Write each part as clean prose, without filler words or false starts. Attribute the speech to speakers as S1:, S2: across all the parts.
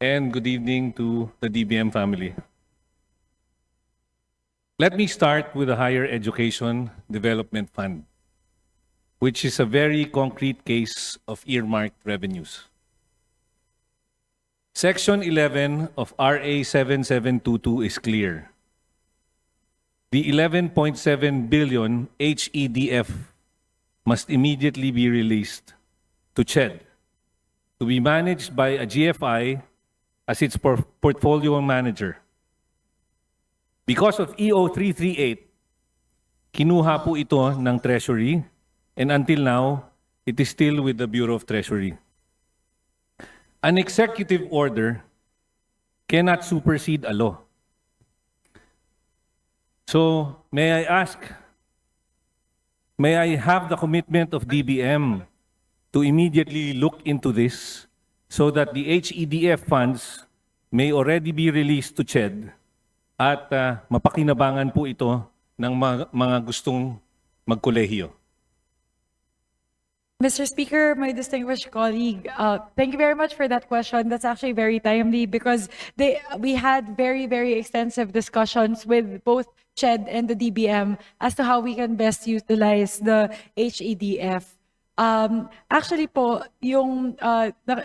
S1: and good evening to the DBM family. Let me start with the Higher Education Development Fund, which is a very concrete case of earmarked revenues. Section 11 of RA 7722 is clear. The 11.7 billion HEDF must immediately be released to CHED to be managed by a GFI as its portfolio manager. Because of EO 338, kinuha po ito ng Treasury, and until now, it is still with the Bureau of Treasury. An executive order cannot supersede a law. So, may I ask, may I have the commitment of DBM to immediately look into this so that the HEDF funds may already be released to CHED at mapakinabangan po ito ng mga gustong magkolehiyo.
S2: Mr. Speaker, my distinguished colleague, thank you very much for that question. That's actually very timely because we had very, very extensive discussions with both CHED and the DBM as to how we can best utilize the HEDF. Actually po, yung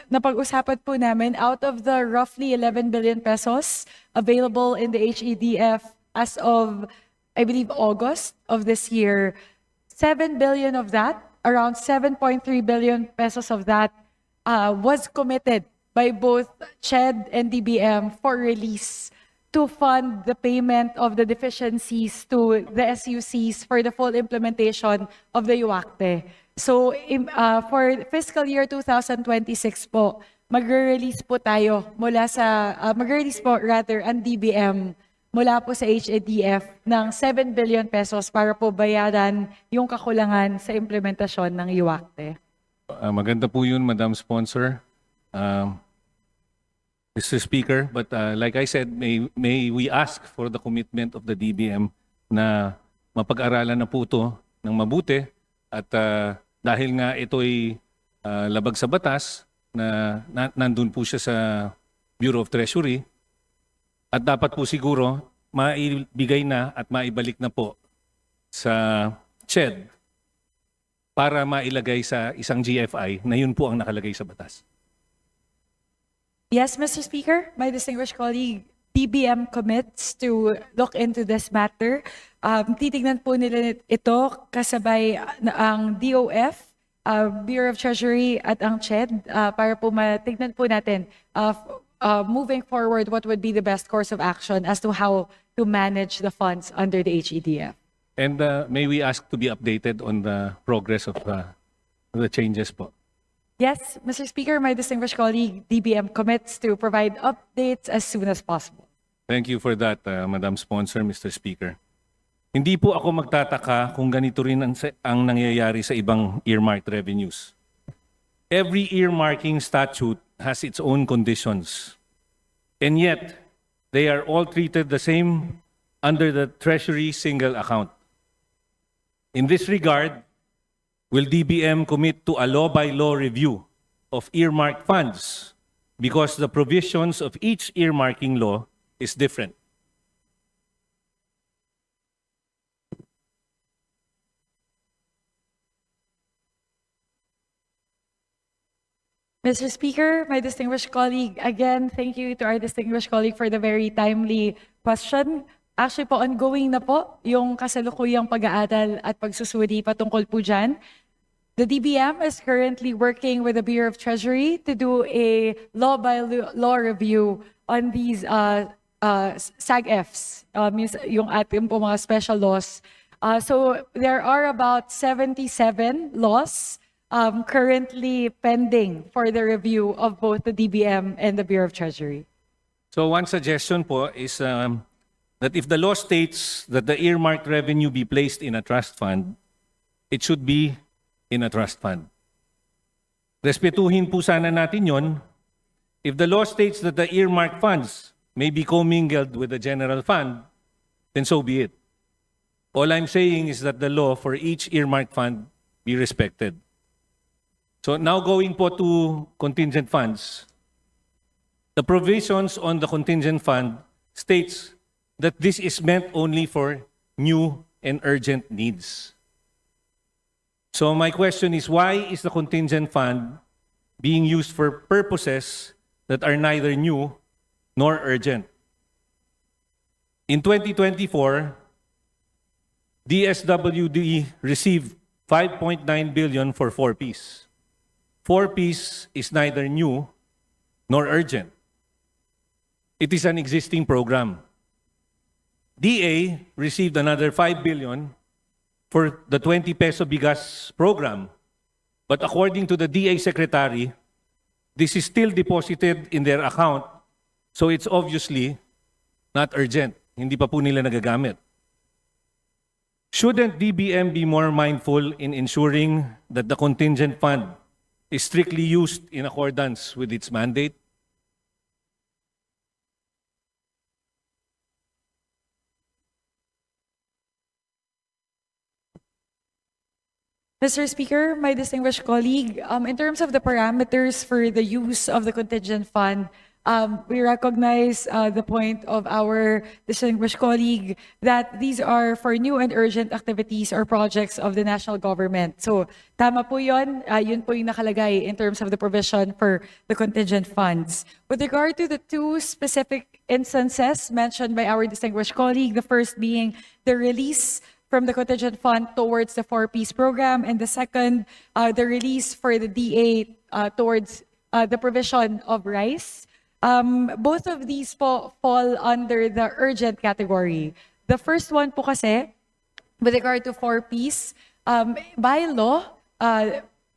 S2: napag-usapan po namin, out of the roughly 11 billion pesos available in the HEDF as of, I believe, August of this year, 7 billion of that, around 7.3 billion pesos of that was committed by both CHED and DBM for release to fund the payment of the deficiencies to the SUCs for the full implementation of the UACTE. So for fiscal year 2026 po, magre-release po tayo mula sa, magre-release po rather ang DBM mula po sa HEDF ng 7 billion pesos para po bayaran yung kakulangan sa implementasyon ng UACTE.
S1: Maganda po yun, Madam Sponsor. Mr. Speaker, but like I said, may we ask for the commitment of the DBM na mapag-aralan na po ito ng mabuti at dahil nga ito'y labag sa batas na nandun po siya sa Bureau of Treasury, at dapat po siguro maibigay na at maibalik na po sa CHED para mailagay sa isang GFI na yun po ang nakalagay sa batas.
S2: Yes, Mr. Speaker, my distinguished colleague, DBM commits to look into this matter. Titignan po nila ito kasabay ang DOF, Bureau of Treasury at ang CHED para po matignan po natin moving forward, what would be the best course of action as to how to manage the funds under the HEDF?
S1: And may we ask to be updated on the progress of the changes po?
S2: Yes, Mr. Speaker, my distinguished colleague, DBM commits to provide updates as soon as possible.
S1: Thank you for that, Madam Sponsor, Mr. Speaker. Hindi po ako magtataka kung ganito rin ang nangyayari sa ibang earmarked revenues. Every earmarking statute has its own conditions, and yet they are all treated the same under the Treasury single account. In this regard, will DBM commit to a law-by-law review of earmarked funds because the provisions of each earmarking law is different?
S2: Mr. Speaker, my distinguished colleague, again, thank you to our distinguished colleague for the very timely question. Actually po, ongoing na po yung kasalukuyang pag-aaral at pagsusuri patungkol po dyan. The DBM is currently working with the Bureau of Treasury to do a law-by-law review on these SAG-Fs, yung ating po mga special laws. So there are about 77 laws currently pending for the review of both the DBM and the Bureau of Treasury.
S1: So one suggestion po is that if the law states that the earmarked revenue be placed in a trust fund, it should be in a trust fund. Respetuhin po sana natin yon. If the law states that the earmarked funds may be commingled with the general fund, then so be it. All I'm saying is that the law for each earmarked fund be respected. So now going po to contingent funds. the provisions on the contingent fund states that this is meant only for new and urgent needs. So my question is, why is the contingent fund being used for purposes that are neither new nor urgent? In 2024, DSWD received 5.9 billion for 4Ps. 4Ps is neither new nor urgent. It is an existing program. DA received another 5 billion for the 20 peso bigas program. But according to the DA secretary, this is still deposited in their account, so it's obviously not urgent. Hindi pa po nila nagagamit. Shouldn't DBM be more mindful in ensuring that the contingent fund is strictly used in accordance with its mandate?
S2: Mr. Speaker, my distinguished colleague, in terms of the parameters for the use of the contingent fund, we recognize the point of our distinguished colleague that these are for new and urgent activities or projects of the national government. So, tama po yun. Yun po yung nakalagay in terms of the provision for the contingent funds. With regard to the two specific instances mentioned by our distinguished colleague, the first being the release from the contingent fund towards the 4Ps program, and the second, the release for the DA towards the provision of rice. Both of these fall under the urgent category. The first one po kasi, with regard to 4Ps, by law,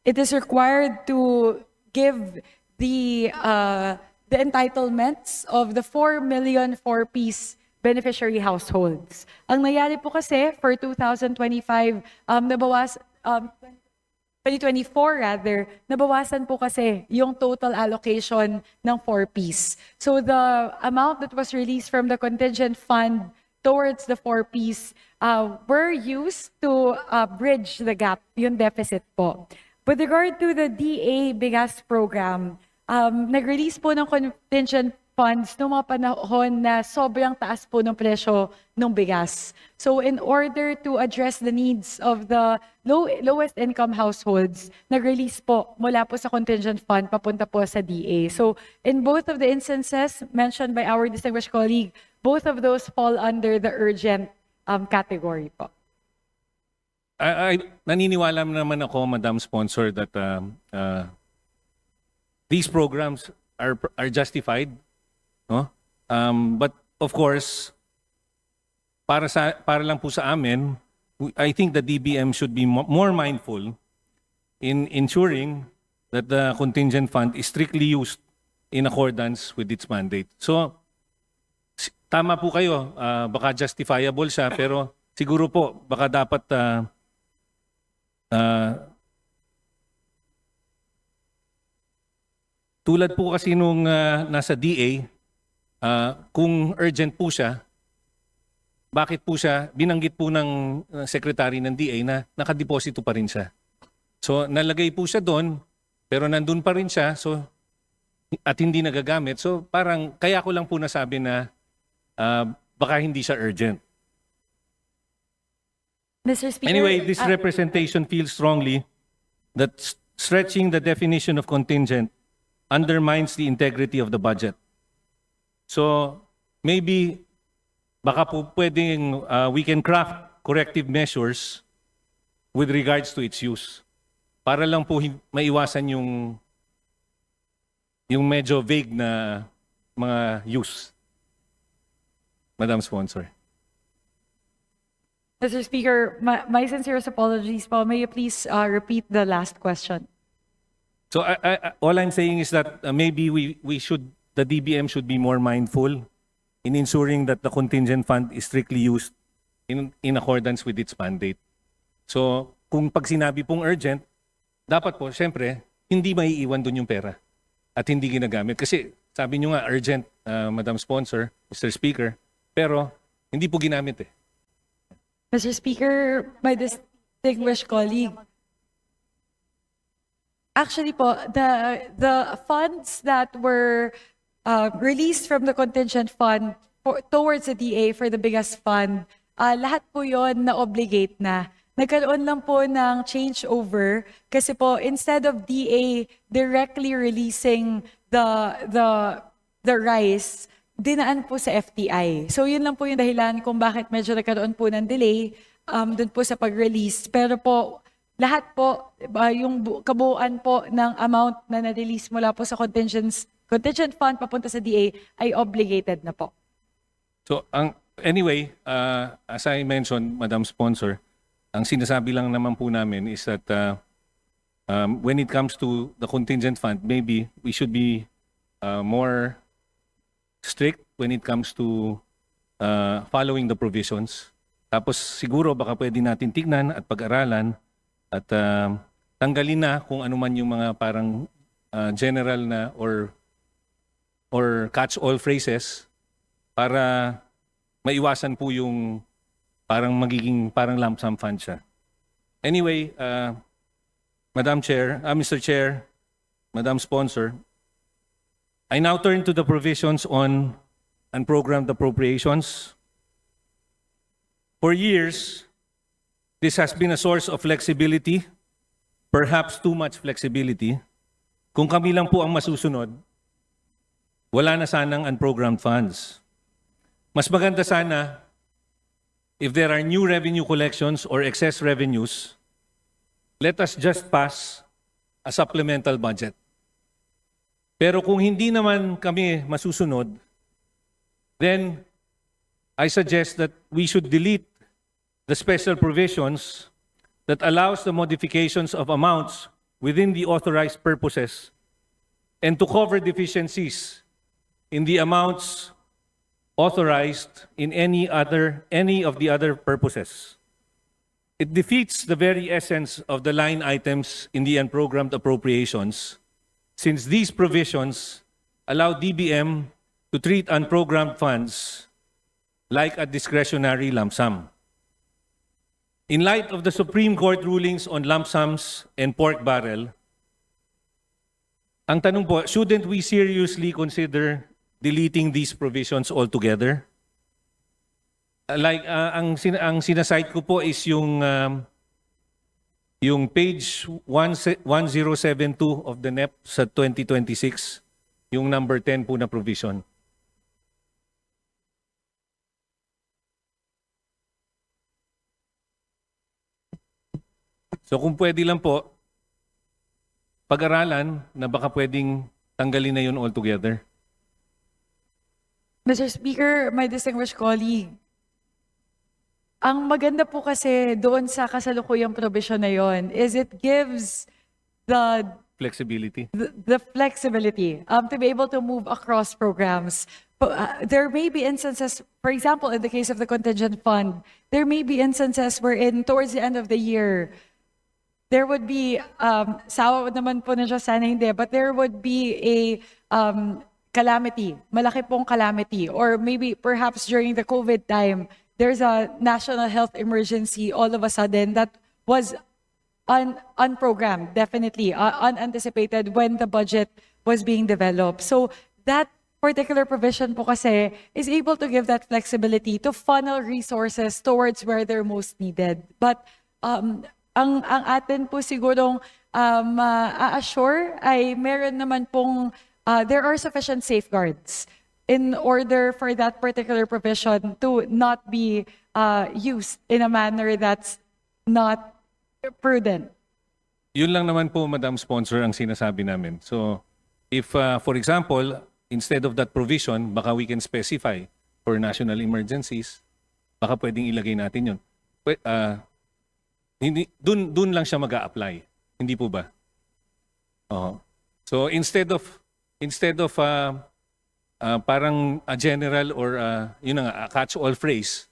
S2: it is required to give the entitlements of the 4 million 4Ps beneficiary households. Ang nangyari po kasi for 2025, 2024 rather, nabawasan po kasi yung total allocation ng 4Ps. So the amount that was released from the contingent fund towards the 4Ps were used to bridge the gap, yung deficit po. With regard to the DA Bigas program, nag-release po ng contingent funds noong mga panahon na sobrang taas po ng presyo ng bigas. So in order to address the needs of the lowest income households, nag-release po mula po sa contingent fund papunta po sa DA. So in both of the instances mentioned by our distinguished colleague, both of those fall under the urgent category po.
S1: Naniniwala naman ako, Madam Sponsor, that these programs are justified. No? But of course, para lang po sa amin, I think the DBM should be more mindful in ensuring that the contingent fund is strictly used in accordance with its mandate. So, tama po kayo, baka justifiable siya, pero siguro po, baka dapat tulad po kasi nung nasa DA, kung urgent po siya, bakit po siya, binanggit po ng secretary ng DA na nakadeposito pa rin siya. So nalagay po siya doon, pero nandun pa rin siya, so, at hindi nagagamit. So parang, kaya ko lang po nasabi na baka hindi siya urgent.
S2: Mr. Speaker,
S1: Anyway, this representation feels strongly that stretching the definition of contingent undermines the integrity of the budget. So maybe baka po pwedeng we can craft corrective measures with regards to its use para lang po maiwasan yung medyo vague na mga use. Madam Sponsor.
S2: Mr. Speaker, my sincerest apologies po. May you please repeat the last question?
S1: So all I'm saying is that maybe the DBM should be more mindful in ensuring that the contingent fund is strictly used in accordance with its mandate. So, kung pag sinabi pong urgent, dapat po, syempre, hindi maiiwan dun yung pera at hindi ginagamit. Kasi sabi nyo nga, urgent, Madam Sponsor, Mr. Speaker, pero hindi po ginamit eh.
S2: Mr. Speaker, my distinguished colleague, actually po, the funds that were released from the contingent fund towards the DA for the biggest fund, lahat po yon na-obligate na. Nagkaroon lang po ng changeover kasi po instead of DA directly releasing the rice, dinaan po sa FTI. So yun lang po yung dahilan kung bakit medyo nagkaroon po ng delay dun po sa pag-release. Pero po, lahat po, yung kabuuan po ng amount na na-release mula po sa contingent fund papunta sa DA ay obligated na po.
S1: So, anyway, as I mentioned, Madam Sponsor, ang sinasabi lang naman po namin is that when it comes to the contingent fund, maybe we should be more strict when it comes to following the provisions. Tapos siguro baka pwede natin tignan at pag-aralan at tanggalin na kung ano man yung mga parang general na or catch-all phrases para maiwasan po yung parang magiging parang lump sum fund siya. Anyway, Madam Chair, Mr. Chair, Madam Sponsor, I now turn to the provisions on unprogrammed appropriations. For years, this has been a source of flexibility, perhaps too much flexibility. Kung kami lang po ang masusunod, wala na sanang unprogrammed funds. Mas maganda sana if there are new revenue collections or excess revenues, let us just pass a supplemental budget. Pero kung hindi naman kami masusunod, then I suggest that we should delete the special provisions that allows the modifications of amounts within the authorized purposes and to cover deficiencies in the amounts authorized in any of the other purposes. It defeats the very essence of the line items in the unprogrammed appropriations, since these provisions allow DBM to treat unprogrammed funds like a discretionary lump sum. In light of the Supreme Court rulings on lump sums and pork barrel, ang tanong po, shouldn't we seriously consider deleting these provisions altogether? Ang sinasite ko po is yung page 1072 of the NEP sa 2026, yung number 10 po na provision. So kung pwede lang po, pag-aralan na baka pwedeng tanggalin na yun altogether.
S2: Mr. Speaker, my distinguished colleague, ang maganda po kasi doon sa kasalukuyang provision na yon is it gives the
S1: Flexibility.
S2: the flexibility to be able to move across programs. There may be instances, for example, in the case of the contingent fund, there may be instances wherein towards the end of the year, there would be, sawa naman po na siya, sana hindi, but there would be a calamity, malaki pong calamity, or maybe perhaps during the COVID time, there's a national health emergency all of a sudden that was unprogrammed, definitely, unanticipated when the budget was being developed. So that particular provision po kasi is able to give that flexibility to funnel resources towards where they're most needed. But ang atin po sigurong a-assure ay meron naman pong there are sufficient safeguards in order for that particular provision to not be used in a manner that's not prudent.
S1: Yun lang naman po, Madam Sponsor, ang sinasabi namin. So, if, for example, instead of that provision, baka we can specify for national emergencies, baka pwedeng ilagay natin yun. Dun lang siya mag-a-apply. Hindi po ba? So, instead of parang a general or yun nga, a catch-all phrase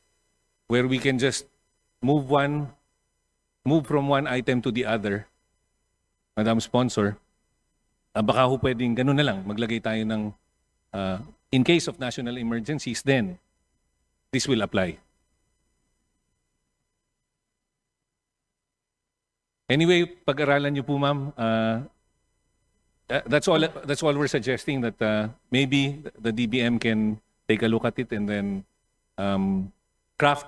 S1: where we can just move from one item to the other, Madam Sponsor, baka ho pwedeng ganun na lang, maglagay tayo ng in case of national emergencies, then this will apply. Anyway, pag-aralan niyo po, ma'am, That's all we're suggesting, that maybe the DBM can take a look at it and then craft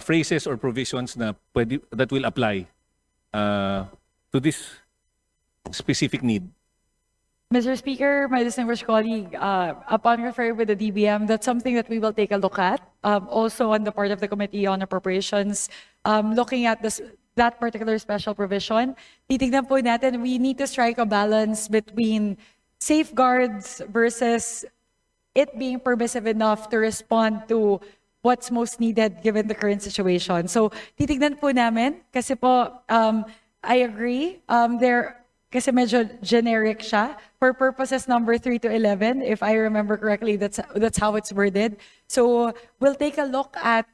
S1: phrases or provisions that will apply to this specific need.
S2: Mr. Speaker, my distinguished colleague, upon referring with the DBM, that's something that we will take a look at. Also on the part of the Committee on Appropriations, looking at that particular special provision, titignan po natin, we need to strike a balance between safeguards versus it being permissive enough to respond to what's most needed given the current situation. So titignan po namin, kasi po, I agree, kasi medyo generic siya. For purposes number 3 to 11, if I remember correctly, that's how it's worded. So we'll take a look at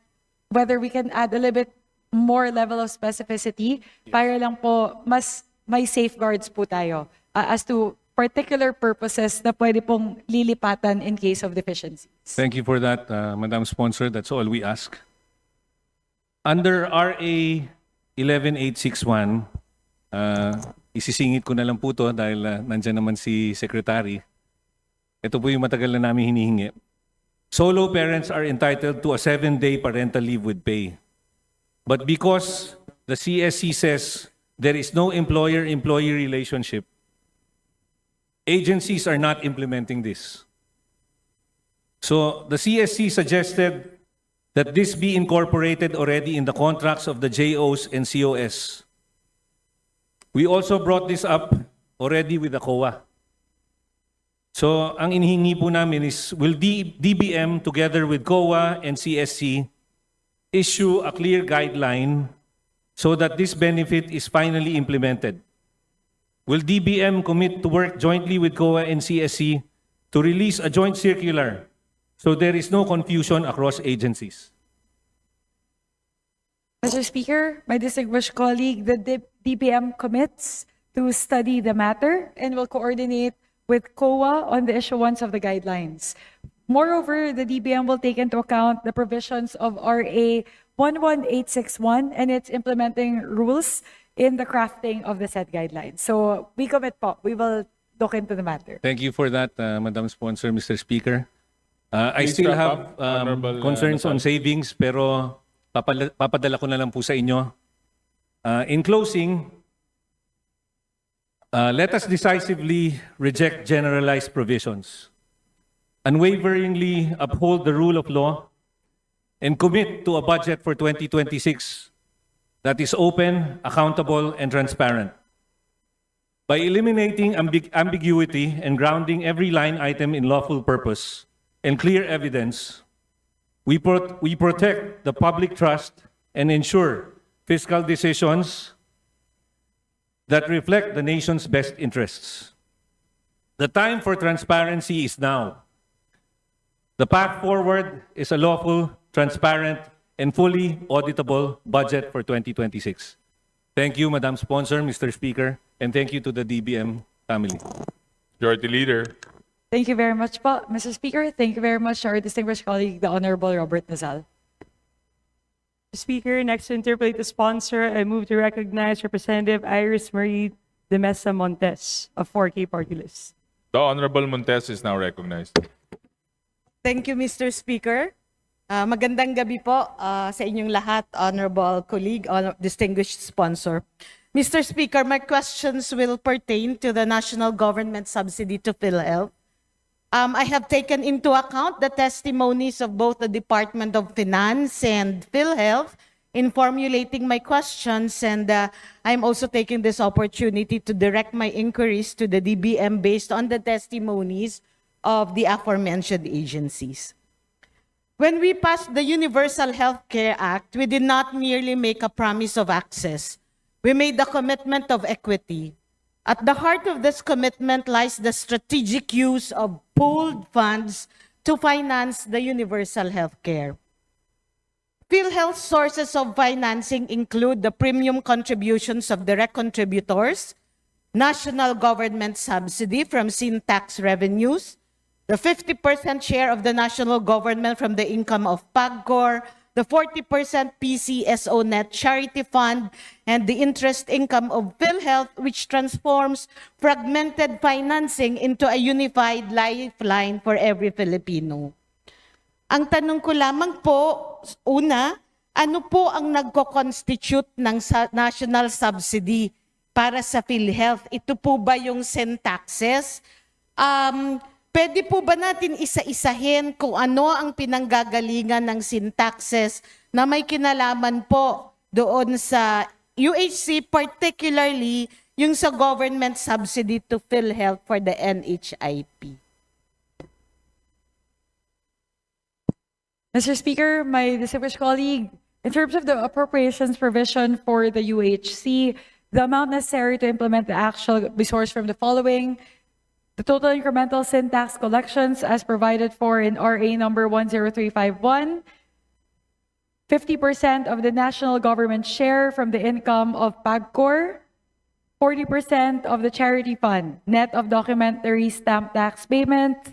S2: whether we can add a little bit more level of specificity para lang po mas may safeguards po tayo as to particular purposes na pwede pong lilipatan in case of deficiencies.
S1: Thank you for that, Madam Sponsor. That's all we ask. Under RA 11861, isisingit ko na lang po to dahil nandyan naman si Secretary. Ito po yung matagal na namin hinihingi. Solo parents are entitled to a 7-day parental leave with pay. But because the CSC says there is no employer-employee relationship, agencies are not implementing this. So the CSC suggested that this be incorporated already in the contracts of the JOs and COS. We also brought this up already with the COA. So ang inihingi po namin is, will DBM together with COA and CSC issue a clear guideline so that this benefit is finally implemented? Will DBM commit to work jointly with COA and CSC to release a joint circular so there is no confusion across agencies?
S2: Mr. Speaker, my distinguished colleague, the DBM commits to study the matter and will coordinate with COA on the issuance of the guidelines. Moreover, the DBM will take into account the provisions of RA 11861 and its implementing rules in the crafting of the said guidelines. So we commit po. We will look into the matter.
S1: Thank you for that, Madam Sponsor, Mr. Speaker. I
S3: Please
S1: still
S3: wrap
S1: have
S3: up, Honorable,
S1: concerns on savings, pero papadala ko na lang po sa inyo. In closing, let us decisively reject generalized provisions, unwaveringly uphold the rule of law, and commit to a budget for 2026 that is open, accountable, and transparent. By eliminating ambiguity and grounding every line item in lawful purpose and clear evidence, we protect the public trust and ensure fiscal decisions that reflect the nation's best interests. The time for transparency is now. The path forward is a lawful, transparent, and fully auditable budget for 2026. Thank you, Madam Sponsor, Mr. Speaker, and thank you to the DBM family.
S3: Majority Leader.
S2: Thank you very much po, Mr. Speaker. Thank you very much to our distinguished colleague, the Honorable Robert Nazal.
S4: Speaker, next to interpolate the sponsor, I move to recognize Representative Iris Marie de Mesa Montes of 4K Party List.
S3: The Honorable Montes is now recognized.
S5: Thank you, Mr. Speaker. Magandang gabi po sa inyong lahat, honorable colleague, distinguished sponsor. Mr. Speaker, my questions will pertain to the national government subsidy to PhilHealth. I have taken into account the testimonies of both the Department of Finance and PhilHealth in formulating my questions, and I'm also taking this opportunity to direct my inquiries to the DBM based on the testimonies of the aforementioned agencies. When we passed the Universal Health Care Act, we did not merely make a promise of access. We made the commitment of equity. At the heart of this commitment lies the strategic use of pooled funds to finance the universal health care. PhilHealth sources of financing include the premium contributions of direct contributors, national government subsidy from sin tax revenues, the 50% share of the national government from the income of PAGCOR, the 40% PCSO net charity fund, and the interest income of PhilHealth, which transforms fragmented financing into a unified lifeline for every Filipino. Ang tanong ko lamang po, una, ano po ang nagko-constitute ng national subsidy para sa PhilHealth? Ito po ba yung sin taxes? Pwede po ba natin isa-isahin kung ano ang pinanggagalingan ng sin taxes na may kinalaman po doon sa UHC, particularly yung sa government subsidy to PhilHealth for the NHIP?
S2: Mr. Speaker, my distinguished colleague, in terms of the appropriations provision for the UHC, the amount necessary to implement the action will be sourced from the following: the total incremental sin tax collections as provided for in RA number 10351, 50% of the national government share from the income of PAGCOR, 40% of the charity fund, net of documentary stamp tax payments,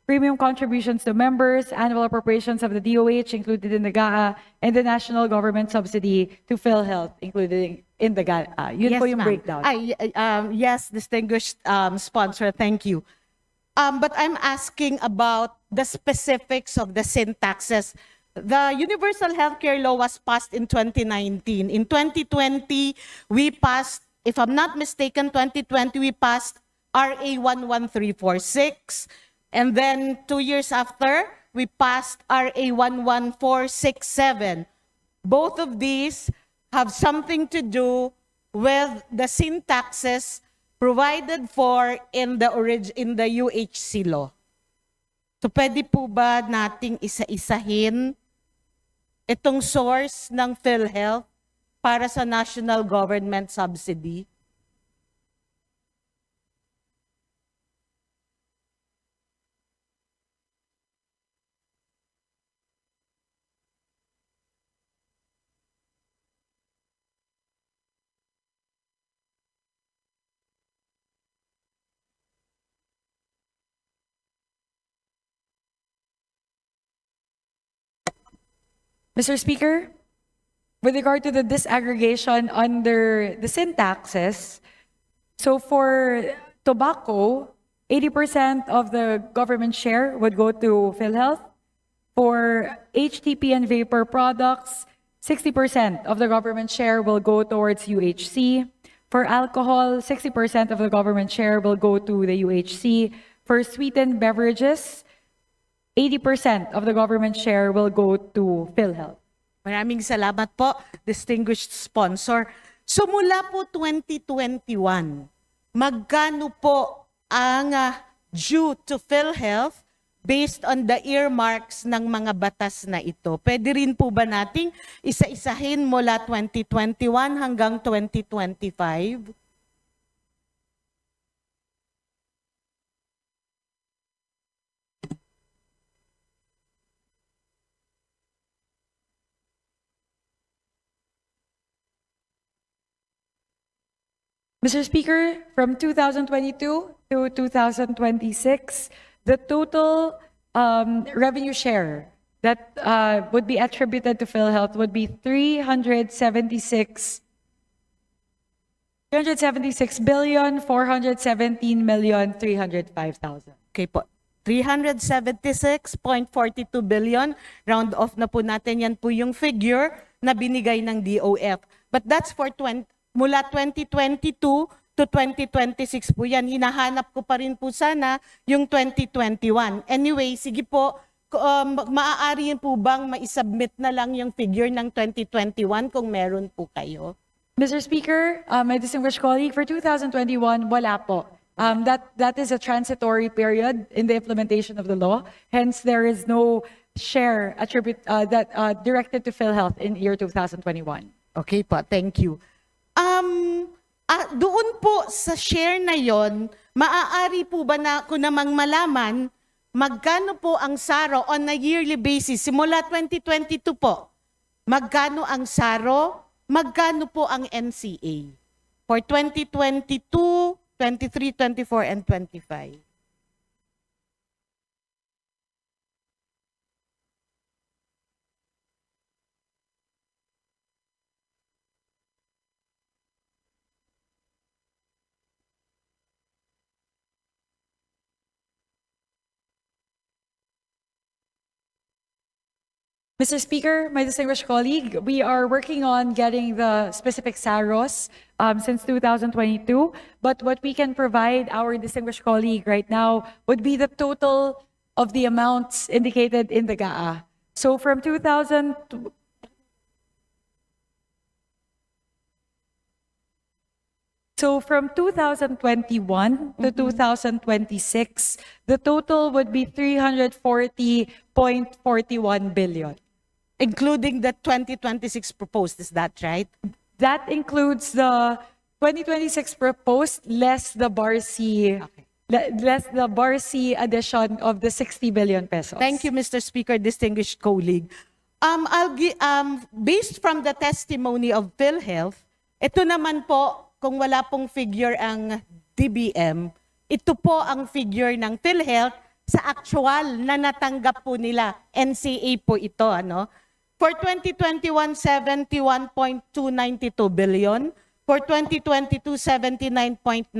S2: premium contributions to members, annual appropriations of the DOH included in the GAA, and the national government subsidy to PhilHealth included in the GAA. Yun po yung
S5: ma'am.
S2: breakdown.
S5: Yes, distinguished sponsor, thank you. But I'm asking about the specifics of the sin taxes. The Universal Healthcare Law was passed in 2019. In 2020, we passed, if I'm not mistaken, 2020, we passed RA 11346. And then 2 years after, we passed RA 11467. Both of these have something to do with the sin taxes provided for in the UHC law. So pwede po ba nating isa-isahin itong source ng PhilHealth para sa national government subsidy?
S2: Mr. Speaker, with regard to the disaggregation under the sin taxes, so for tobacco, 80% of the government share would go to PhilHealth. For HTP and vapor products, 60% of the government share will go towards UHC. For alcohol, 60% of the government share will go to the UHC. For sweetened beverages, 80% of the government share will go to PhilHealth.
S5: Maraming salamat po, distinguished sponsor. So mula po 2021, magkano po ang due to PhilHealth based on the earmarks ng mga batas na ito? Pwede rin po ba nating isa-isahin mula 2021 hanggang 2025?
S2: Mr. Speaker, from 2022 to 2026, the total revenue share that would be attributed to PhilHealth would be 376,417,305,000.
S5: Okay po. 376.42 billion. Round off na po natin. Yan po yung figure na binigay ng DOF. But that's for mula 2022 to 2026 po yan. Hinahanap ko pa rin po sana yung 2021. Anyway, sige po, maaari po bang maisubmit na lang yung figure ng 2021 kung meron po kayo?
S2: Mr. Speaker, my distinguished colleague, for 2021, wala po. That is a transitory period in the implementation of the law. Hence, there is no share directed to PhilHealth in year 2021.
S5: Okay po, thank you. Doon po sa share na yon, maaari po ba na ko namang malaman magkano po ang SARO on a yearly basis simula 2022 po? Magkano ang SARO? Magkano po ang NCA? For 2022, 23, 24, and 25.
S2: Mr. Speaker, my distinguished colleague, we are working on getting the specific SAROS since 2022. But what we can provide our distinguished colleague right now would be the total of the amounts indicated in the GAA. So from 2000, so from 2021 to 2026, the total would be 340.41 billion.
S5: Including the 2026 proposed, is that right?
S2: That includes the 2026 proposed less the BARC, less the BARC addition of the 60 billion pesos.
S5: Thank you, Mr. Speaker, distinguished colleague. Based from the testimony of PhilHealth, ito naman po, kung wala pong figure ang DBM, ito po ang figure ng PhilHealth sa actual na natanggap po nila. NCA po ito, ano? For 2021, 71.292 billion. For 2022, 79.93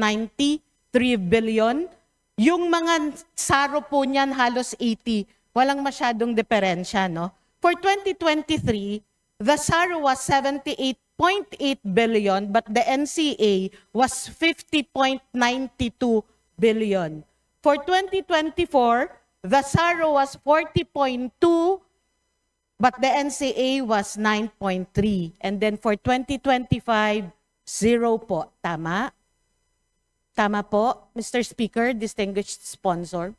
S5: billion. Yung mga SARO po niyan, halos 80. Walang masyadong diferensya, no? For 2023, the SARO was 78.8 billion, but the NCA was 50.92 billion. For 2024, the SARO was 40.2, but the NCA was 9.3. And then for 2025, 0 po. Tama? Tama po, Mr. Speaker, distinguished sponsor.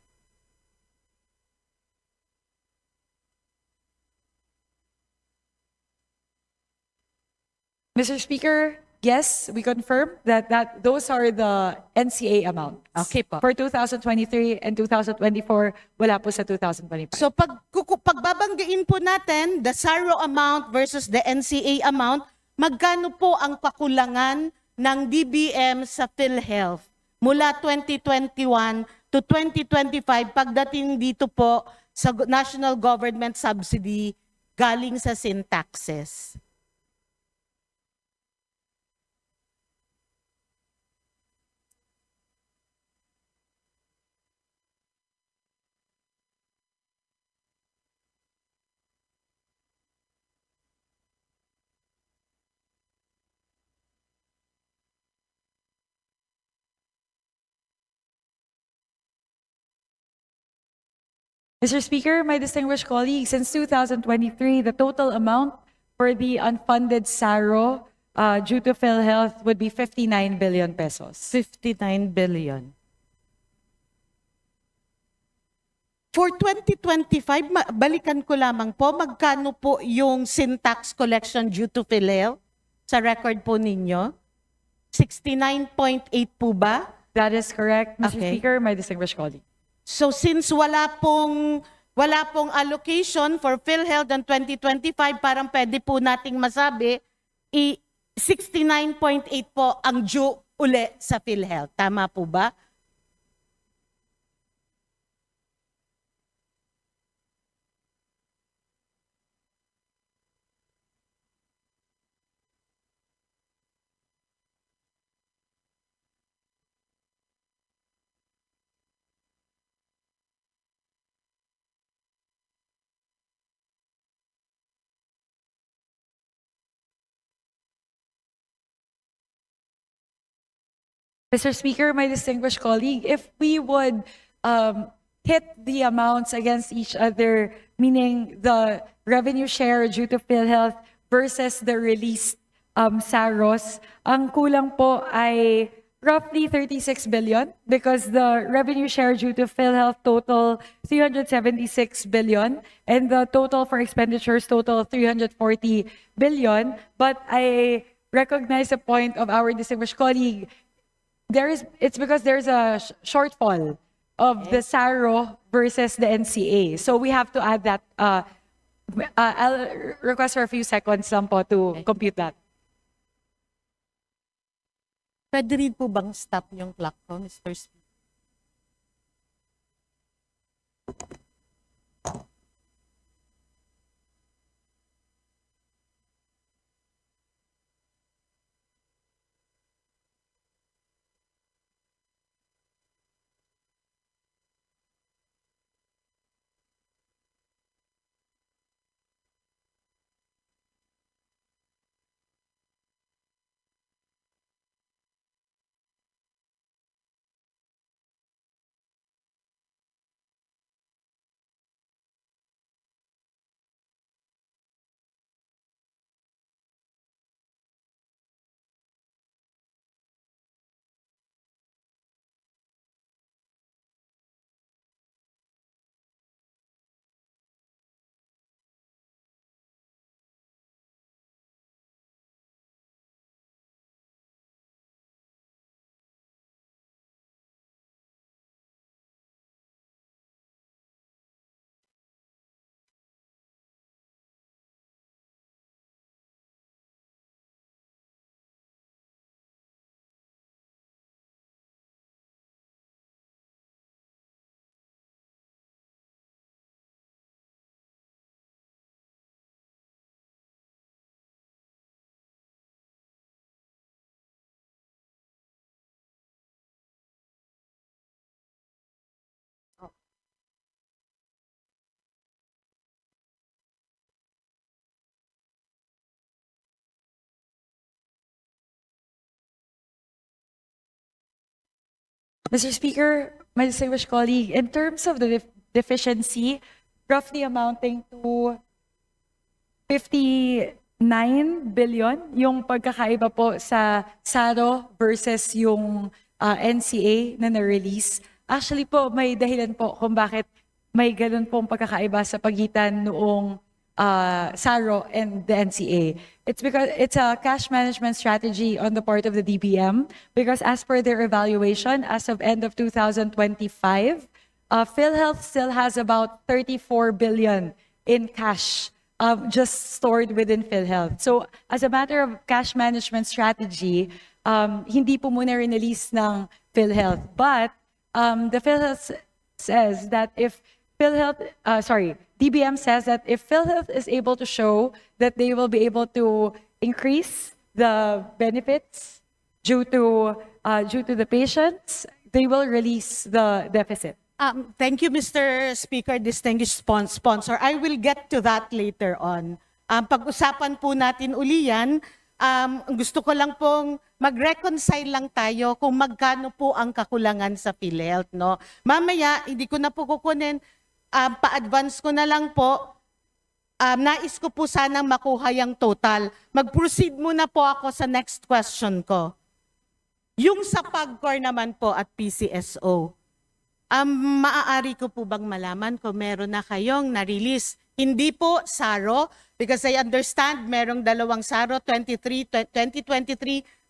S2: Mr. Speaker, yes, we confirm that those are the NCA amounts.
S5: Okay po.
S2: For 2023 and 2024, wala po sa 2025.
S5: So pagbabanggiin po natin the SARO amount versus the NCA amount, magkano po ang pakulangan ng DBM sa PhilHealth mula 2021 to 2025 pagdating dito po sa national government subsidy galing sa sin taxes?
S2: Mr. Speaker, my distinguished colleagues, since 2023, the total amount for the unfunded SARO due to PhilHealth would be 59 billion pesos.
S5: 59 billion. For 2025, balikan ko lamang po, magkano po yung sin tax collection due to PhilHealth sa record po ninyo? 69.8 po ba?
S2: That is correct, Mr.
S5: Okay.
S2: Speaker, my distinguished colleague.
S5: So since wala pong allocation for PhilHealth in 2025, parang pwede po nating masabi, 69.8 po ang due uli sa PhilHealth. Tama po ba?
S2: Mr. Speaker, my distinguished colleague, if we would hit the amounts against each other, meaning the revenue share due to PhilHealth versus the released SAROS, ang kulang po ay roughly 36 billion because the revenue share due to PhilHealth total 376 billion and the total for expenditures total 340 billion. But I recognize the point of our distinguished colleague. It's because there's a shortfall of the SARO versus the NCA. So we have to add that. I'll request for a few seconds lang po to compute that.
S5: Pwede rin po bang stop yung clock ko, Mr. Speaker?
S2: Mr. Speaker, my distinguished colleague, in terms of the deficiency, roughly amounting to 59 billion yung pagkakaiba po sa SARO versus yung NCA na na-release. Actually po, may dahilan po kung bakit may ganun pong pagkakaiba sa pagitan noong SARO and the NCA. It's because it's a cash management strategy on the part of the DBM because as per their evaluation, as of end of 2025, PhilHealth still has about 34 billion in cash just stored within PhilHealth. So as a matter of cash management strategy, hindi po muna release ng PhilHealth. But the PhilHealth says that if DBM says that if PhilHealth is able to show that they will be able to increase the benefits due to the patients, they will release the deficit.
S5: Thank you, Mr. Speaker, distinguished sponsor. I will get to that later on. Pag-usapan po natin uli yan. Gusto ko lang pong mag-reconcile lang tayo kung magkano po ang kakulangan sa PhilHealth. No? Mamaya, hindi ko na po kukunin. Pa-advance ko na lang po. Nais ko po sanang makuha yung total. Mag-proceed muna po ako sa next question ko. Yung sa PAGCOR naman po at PCSO, maaari ko po bang malaman kung meron na kayong na-release? Hindi po SARO, because I understand merong dalawang SARO, 2023,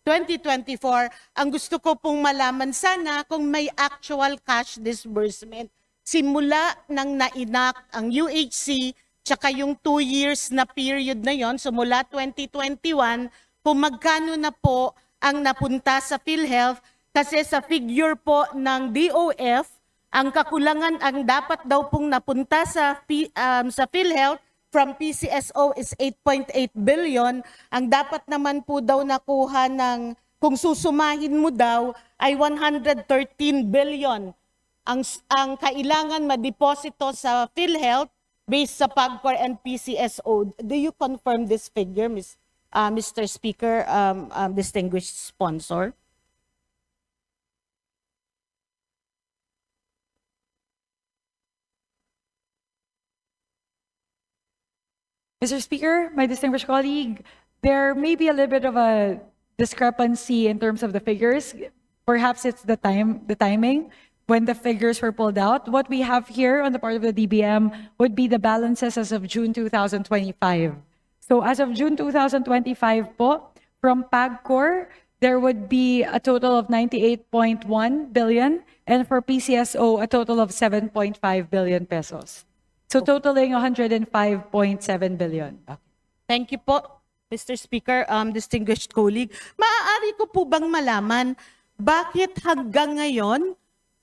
S5: 2024. Ang gusto ko pong malaman sana kung may actual cash disbursement simula nang nainak ang UHC, tsaka yung 2 years na period na yon, so mula 2021, kung magkano na po ang napunta sa PhilHealth, kasi sa figure po ng DOF, ang kakulangan, ang dapat daw pong napunta sa PhilHealth from PCSO is 8.8 billion. Ang dapat naman po daw nakuha ng, kung susumahin mo daw, ay 113 billion. Ang kailangan madeposito sa PhilHealth based sa PAGCOR and PCSO. Do you confirm this figure, Mr. Speaker, distinguished sponsor?
S2: Mr. Speaker, my distinguished colleague, there may be a little bit of a discrepancy in terms of the figures. Perhaps it's the timing when the figures were pulled out. What we have here on the part of the DBM would be the balances as of June 2025. So as of June 2025 po, from PAGCOR, there would be a total of 98.1 billion, and for PCSO, a total of 7.5 billion pesos. So totaling 105.7 billion.
S5: Thank you po, Mr. Speaker, distinguished colleague. Maaari ko po bang malaman bakit hanggang ngayon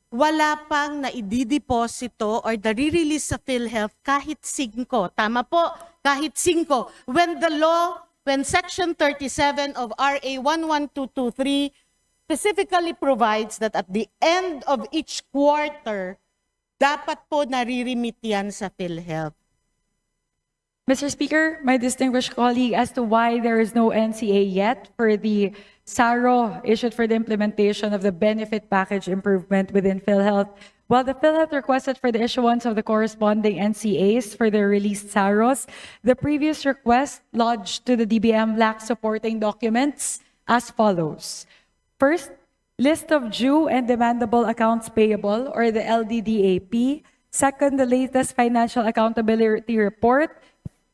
S5: wala pang naidideposito or nare-release sa PhilHealth kahit 5? Tama po, kahit 5. When Section 37 of RA 11223 specifically provides that at the end of each quarter, dapat po nare-remit yan sa PhilHealth.
S2: Mr. Speaker, my distinguished colleague, as to why there is no NCA yet for the SARO issued for the implementation of the benefit package improvement within PhilHealth, while the PhilHealth requested for the issuance of the corresponding NCAs for the released SAROs, the previous request lodged to the DBM lacks supporting documents as follows. First, list of due and demandable accounts payable, or the LDDAP. Second, the latest financial accountability report,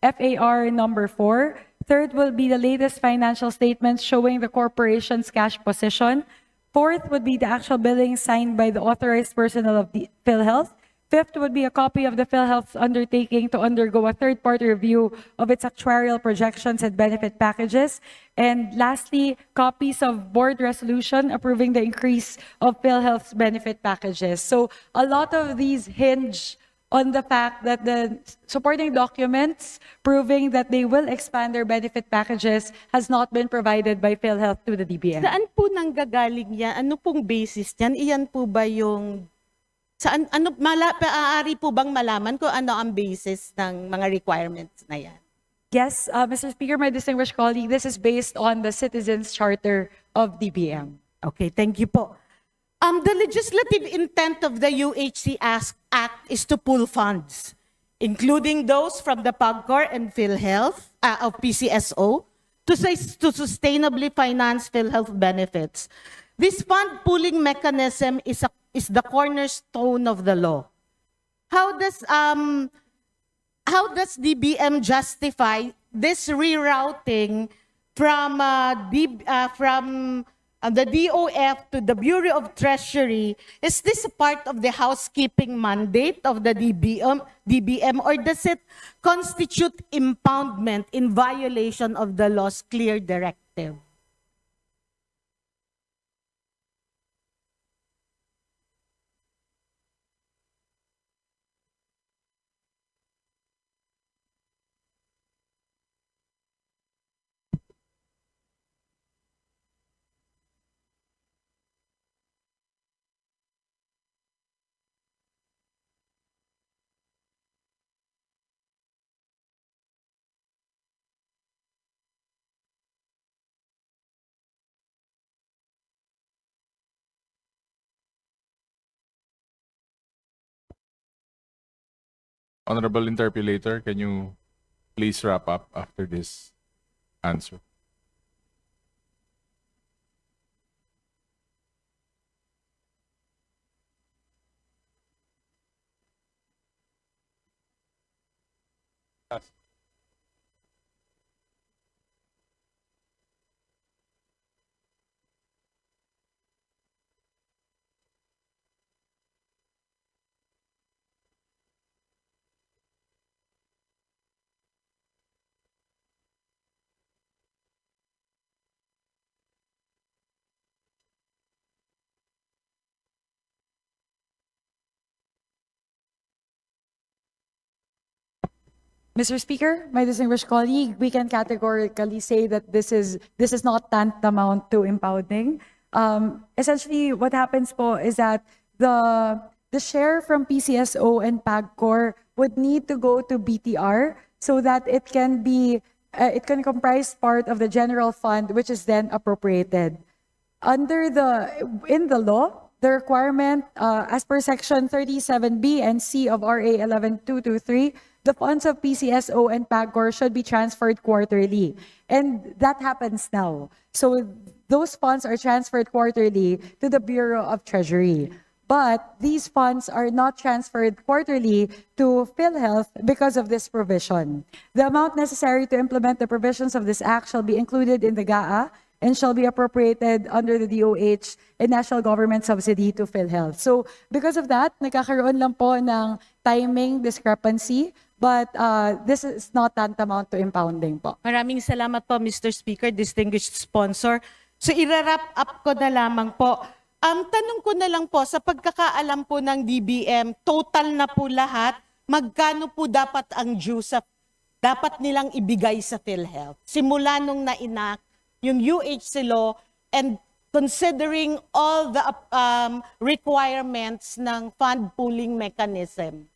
S2: FAR number 4. Third will be the latest financial statements showing the corporation's cash position. Fourth would be the actual billing signed by the authorized personnel of the PhilHealth. Fifth would be a copy of the PhilHealth's undertaking to undergo a third-party review of its actuarial projections and benefit packages. And lastly, copies of board resolution approving the increase of PhilHealth's benefit packages. So a lot of these hinge on the fact that the supporting documents proving that they will expand their benefit packages has not been provided by PhilHealth to the DBM.
S5: Saan po nanggagaling yan? Ano pong basis yan? Iyan po ba yung... Maaari po bang malaman kung ano ang basis ng mga requirements na yan?
S2: Yes, Mr. Speaker, my distinguished colleague, this is based on the Citizens Charter of DBM.
S5: Okay, thank you po. The legislative intent of the UHC Act is to pool funds, including those from the PAGCOR and PhilHealth, of PCSO, to sustainably finance PhilHealth benefits. This fund pooling mechanism is the cornerstone of the law. How does DBM justify this rerouting from the DOF to the Bureau of Treasury? Is this a part of the housekeeping mandate of the DBM, or does it constitute impoundment in violation of the law's clear directive?
S3: Honorable Interpolator, can you please wrap up after this answer?
S2: Mr. Speaker, my distinguished colleague, we can categorically say that this is not tantamount to impounding. Essentially, what happens po is that the share from PCSO and PAGCOR would need to go to BTR so that it can comprise part of the general fund, which is then appropriated. In the law, the requirement, as per Section 37B and C of RA 11223, the funds of PCSO and PAGCOR should be transferred quarterly. And that happens now. So those funds are transferred quarterly to the Bureau of Treasury. But these funds are not transferred quarterly to PhilHealth because of this provision. The amount necessary to implement the provisions of this act shall be included in the GAA and shall be appropriated under the DOH and national government subsidy to PhilHealth. So because of that, nagkakaroon lang po ng timing discrepancy, but this is not tantamount to impounding po.
S5: Maraming salamat po, Mr. Speaker, distinguished sponsor. So i-wrap up ko na lamang po. Tanong ko na lang po, sa pagkakaalam po ng DBM, total na po lahat, magkano po dapat ang due dapat nilang ibigay sa PhilHealth? Simula nung na-enact yung UHC law and considering all the requirements ng fund pooling mechanism.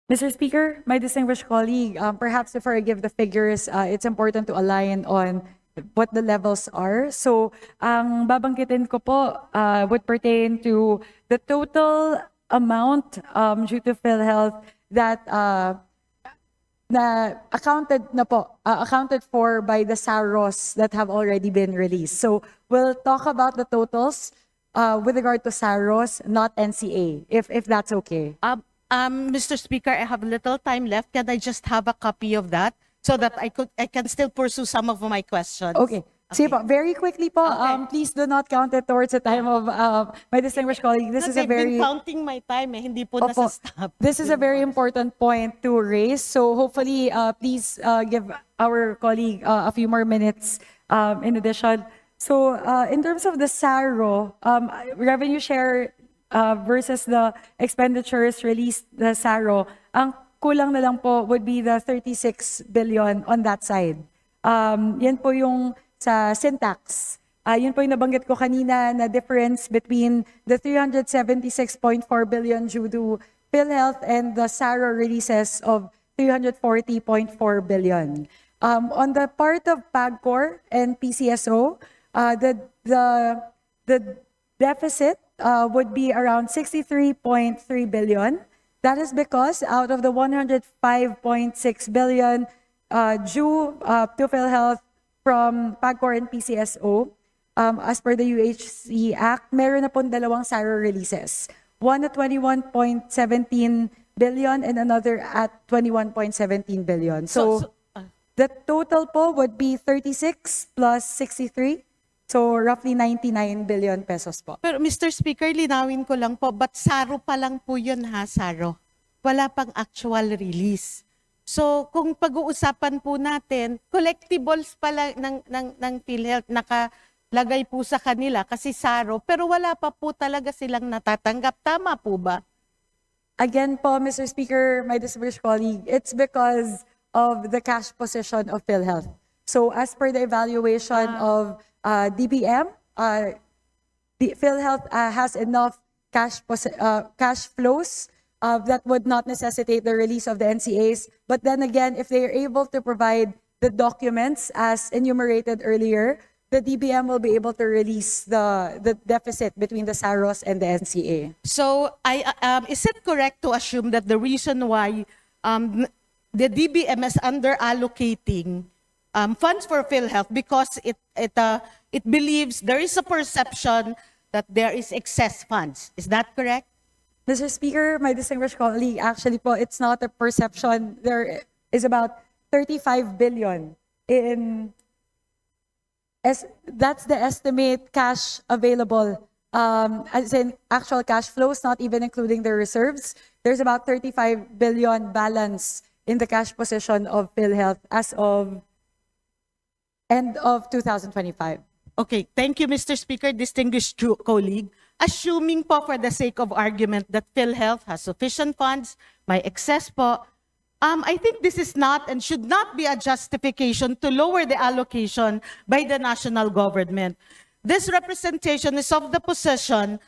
S2: Mr. Speaker, my distinguished colleague, perhaps before I give the figures, it's important to align on what the levels are. So, ang babanggitin ko po would pertain to the total amount due to PhilHealth that na accounted for by the SAROs that have already been released. So we'll talk about the totals with regard to SAROs, not NCA, if that's okay.
S5: Mr. Speaker, I have little time left. Can I just have a copy of that so that I can still pursue some of my questions?
S2: Okay. Sige po, very quickly po,
S5: Okay.
S2: please do not count it towards the time of my distinguished colleague. This is a
S5: They've been
S2: very...
S5: counting my time hindi po
S2: Opo.
S5: nasa-stop.
S2: This is a very important point to raise. So hopefully, please give our colleague a few more minutes in addition. So in terms of the SARO, revenue share versus the expenditures released, the SARO, ang kulang na lang po would be the 36 billion on that side. Yan po yung sa syntax. Yun po yung nabanggit ko kanina na difference between the 376.4 billion due to PhilHealth and the SARO releases of 340.4 billion. On the part of PAGCOR and PCSO, the deficit would be around 63.3 billion. That is because out of the 105.6 billion due to PhilHealth from PAGCOR and PCSO, as per the UHC Act, meron na pong dalawang SARO releases. One at 21.17 billion and another at 21.17 billion. So the total po would be 36 plus 63. So roughly 99 billion pesos po.
S5: Pero Mr. Speaker, linawin ko lang po, but SARO pa lang po yun ha, SARO. Wala pang actual release. So kung pag-uusapan po natin, collectibles pala ng PhilHealth nakalagay po sa kanila kasi SARO, pero wala pa po talaga silang natatanggap. Tama po ba?
S2: Again po, Mr. Speaker, my distinguished colleague, it's because of the cash position of PhilHealth. So as per the evaluation of DBM, PhilHealth has enough cash flows that would not necessitate the release of the NCAs. But then again, if they are able to provide the documents as enumerated earlier, the DBM will be able to release the deficit between the SAROs and the NCA.
S5: So is it correct to assume that the reason why the DBM is under-allocating funds for PhilHealth because it believes there is a perception that there is excess funds. Is that correct?
S2: Mr. Speaker, my distinguished colleague, actually po, it's not a perception. There is about 35 billion that's the estimate cash available, as in actual cash flows, not even including the reserves. There's about 35 billion balance in the cash position of PhilHealth as of end of 2025.
S5: Okay, thank you, Mr. Speaker, distinguished colleague. Assuming po for the sake of argument that PhilHealth has sufficient funds, may excess po, I think this is not and should not be a justification to lower the allocation by the national government. This representation is of the position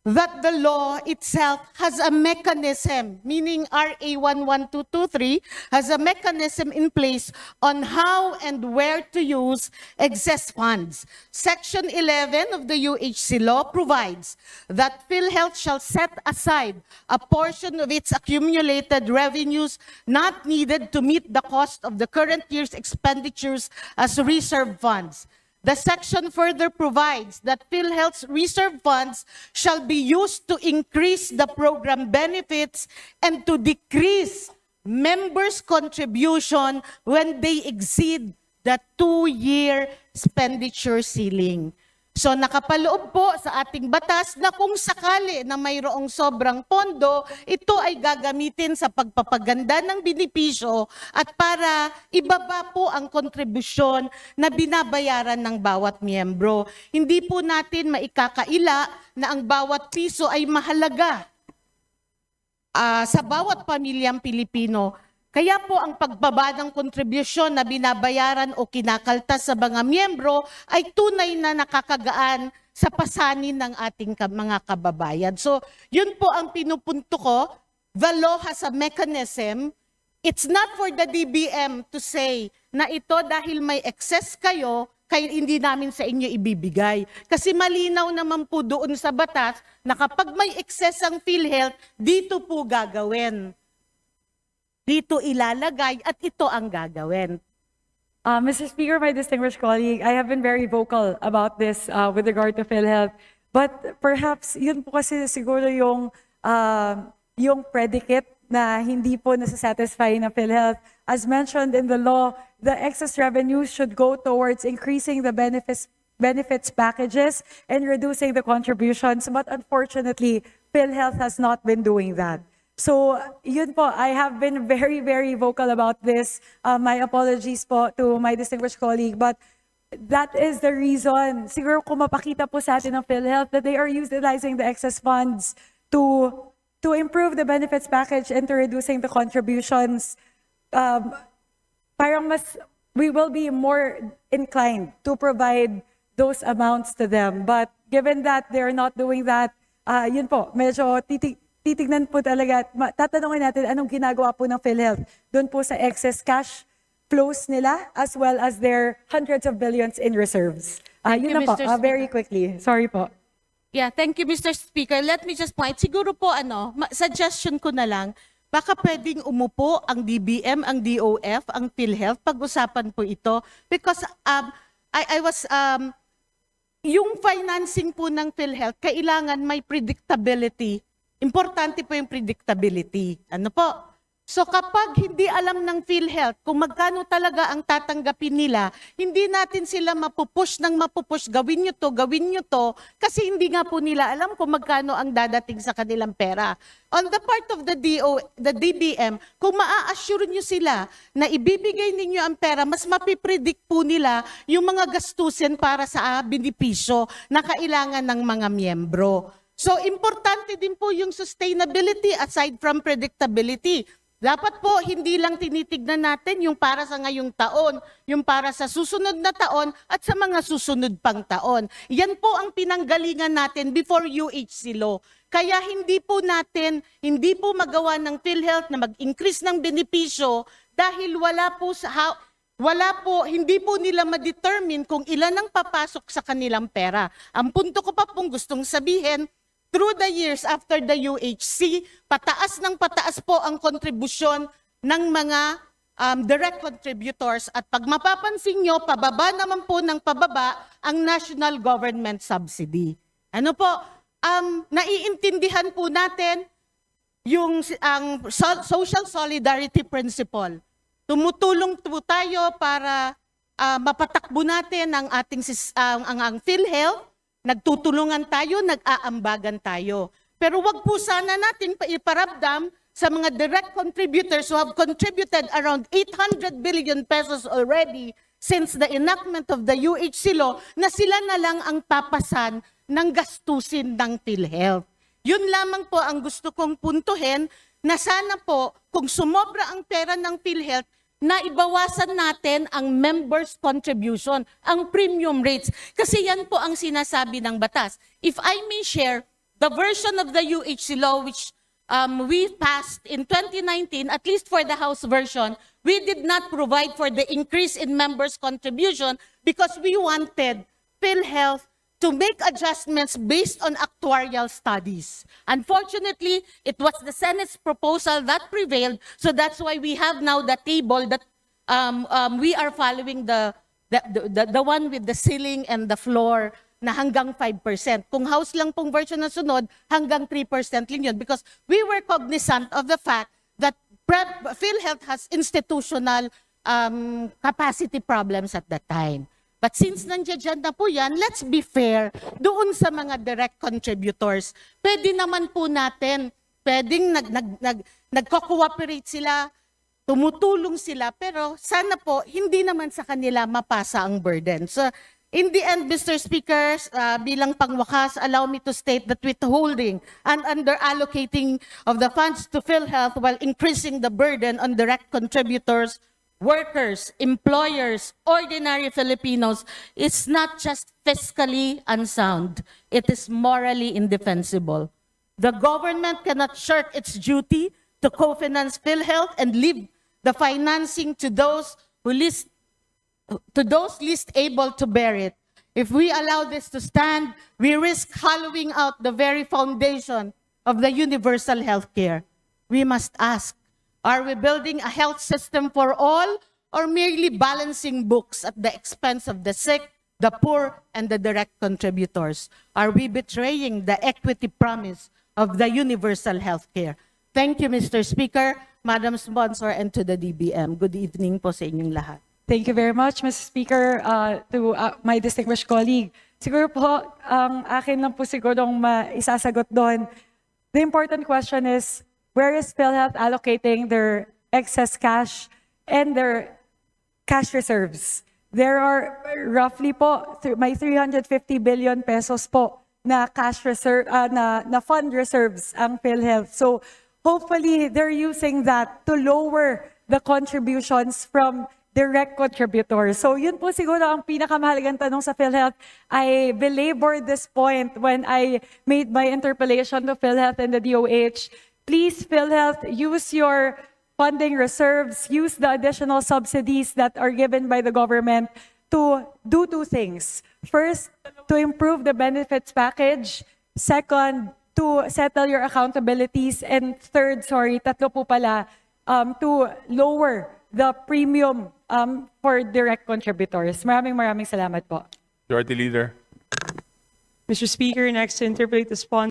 S5: that the law itself has a mechanism, meaning RA 11223 has a mechanism in place on how and where to use excess funds. Section 11 of the UHC law provides that PhilHealth shall set aside a portion of its accumulated revenues not needed to meet the cost of the current year's expenditures as reserve funds. The section further provides that PhilHealth's reserve funds shall be used to increase the program benefits and to decrease members' contribution when they exceed the 2-year expenditure ceiling. So nakapaloob po sa ating batas na kung sakali na mayroong sobrang pondo, ito ay gagamitin sa pagpapaganda ng benepisyo at para ibaba po ang kontribusyon na binabayaran ng bawat miyembro. Hindi po natin maikakaila na ang bawat piso ay mahalaga sa bawat pamilyang Pilipino. Kaya po ang pagbaba ng kontribusyon na binabayaran o kinakaltas sa mga miyembro ay tunay na nakakagaan sa pasanin ng ating mga kababayan. So yun po ang pinupunto ko. The law has a mechanism. It's not for the DBM to say na ito dahil may excess kayo, kaya hindi namin sa inyo ibibigay. Kasi malinaw naman po doon sa batas na kapag may excess ang PhilHealth, dito po gagawin. dito ilalagay at ito ang gagawin.
S2: Mr. Speaker, my distinguished colleague, I have been very vocal about this with regard to PhilHealth. But perhaps yun po kasi siguro yung predicate na hindi po nasa-satisfy ng PhilHealth. As mentioned in the law, the excess revenue should go towards increasing the benefits packages and reducing the contributions. But unfortunately, PhilHealth has not been doing that. So, yun po, I have been very, very vocal about this. My apologies po to my distinguished colleague, but that is the reason. Siguro kung mapakita po sa atin ng PhilHealth that they are utilizing the excess funds to improve the benefits package and to reducing the contributions, parang we will be more inclined to provide those amounts to them. But given that they're not doing that, yun po, medyo titignan po talaga, tatanungin natin anong ginagawa po ng PhilHealth doon po sa excess cash flows nila as well as their hundreds of billions in reserves.
S5: Thank
S2: Yun
S5: you,
S2: na po,
S5: Mr. Speaker.
S2: very quickly. Sorry po.
S5: Yeah, thank you, Mr. Speaker. Let me just point, siguro po suggestion ko na lang, baka pwedeng umupo ang DBM, ang DOF, ang PhilHealth, pag-usapan po ito. Because yung financing po ng PhilHealth, kailangan may predictability. Importante po yung predictability. Ano po? So kapag hindi alam ng PhilHealth kung magkano talaga ang tatanggapin nila, hindi natin sila mapupush, gawin nyo to, kasi hindi nga po nila alam kung magkano ang dadating sa kanilang pera. On the part of the DBM, kung maa-assure nyo sila na ibibigay ninyo ang pera, mas mapipredict po nila yung mga gastusin para sa benepisyo na kailangan ng mga miyembro. So, importante din po yung sustainability aside from predictability. Dapat po, hindi lang tinitignan natin yung para sa ngayong taon, yung para sa susunod na taon at sa mga susunod pang taon. Yan po ang pinanggalingan natin before UHC law. Kaya hindi po magawa ng PhilHealth na mag-increase ng benepisyo dahil hindi po nila ma-determine kung ilan ang papasok sa kanilang pera. Ang punto ko pa pong gustong sabihin, through the years after the UHC, pataas po ang kontribusyon ng mga direct contributors at pag mapapansin nyo, pababa naman po ng pababa ang national government subsidy. Ano po, naiintindihan po natin ang social solidarity principle. Tumutulong po tayo para mapatakbo natin ang ating ang PhilHealth. Nagtutulungan tayo, nag-aambagan tayo. Pero wag po sana natin iparamdam sa mga direct contributors who have contributed around 800 billion pesos already since the enactment of the UHC law na sila na lang ang papasan ng gastusin ng PhilHealth. Yun lamang po ang gusto kong puntuhin na sana po kung sumobra ang pera ng PhilHealth, na ibawasan natin ang members' contribution, ang premium rates. Kasi yan po ang sinasabi ng batas. If I may share, the version of the UHC law which we passed in 2019, at least for the House version, we did not provide for the increase in members' contribution because we wanted PhilHealth to make adjustments based on actuarial studies. Unfortunately, it was the Senate's proposal that prevailed, so that's why we have now the table that we are following the one with the ceiling and the floor na hanggang 5%. Kung House lang pong version na sunod, hanggang 3% lang yun because we were cognizant of the fact that PhilHealth has institutional capacity problems at that time. But since nandiyan na po yan, let's be fair doon sa mga direct contributors. Pwede naman po natin, pwedeng nagko-cooperate sila, tumutulong sila, pero sana po hindi naman sa kanila mapasa ang burden. So, in the end, Mr. Speaker, bilang pangwakas, allow me to state that withholding and under-allocating of the funds to PhilHealth while increasing the burden on direct contributors, workers, employers, ordinary Filipinos is not just fiscally unsound, it is morally indefensible. The government cannot shirk its duty to co-finance PhilHealth and leave the financing to those least able to bear it. If we allow this to stand, we risk hollowing out the very foundation of the universal health care. We must ask, Are we building a health system for all or merely balancing books at the expense of the sick, the poor, and the direct contributors? Are we betraying the equity promise of the universal health care? Thank you, Mr. Speaker, Madam Sponsor, and to the DBM. Good evening po sa inyong lahat.
S2: Thank you very much, Mr. Speaker, to my distinguished colleague. Siguro po, ang akin lang po sigurong maisasagot doon. The important question is, where is PhilHealth allocating their excess cash and their cash reserves? There are roughly po, may 350 billion pesos po na cash reserve, na fund reserves ang PhilHealth. So hopefully, they're using that to lower the contributions from direct contributors. So yun po siguro ang pinakamahalagang tanong sa PhilHealth. I belabored this point when I made my interpellation to PhilHealth and the DOH. Please, PhilHealth, use your funding reserves, use the additional subsidies that are given by the government to do two things. First, to improve the benefits package. Second, to settle your accountabilities. And third, tatlo po pala, to lower the premium for direct contributors. Maraming salamat po.
S3: Majority Leader.
S4: Mr. Speaker, next to interpolate the sponsor.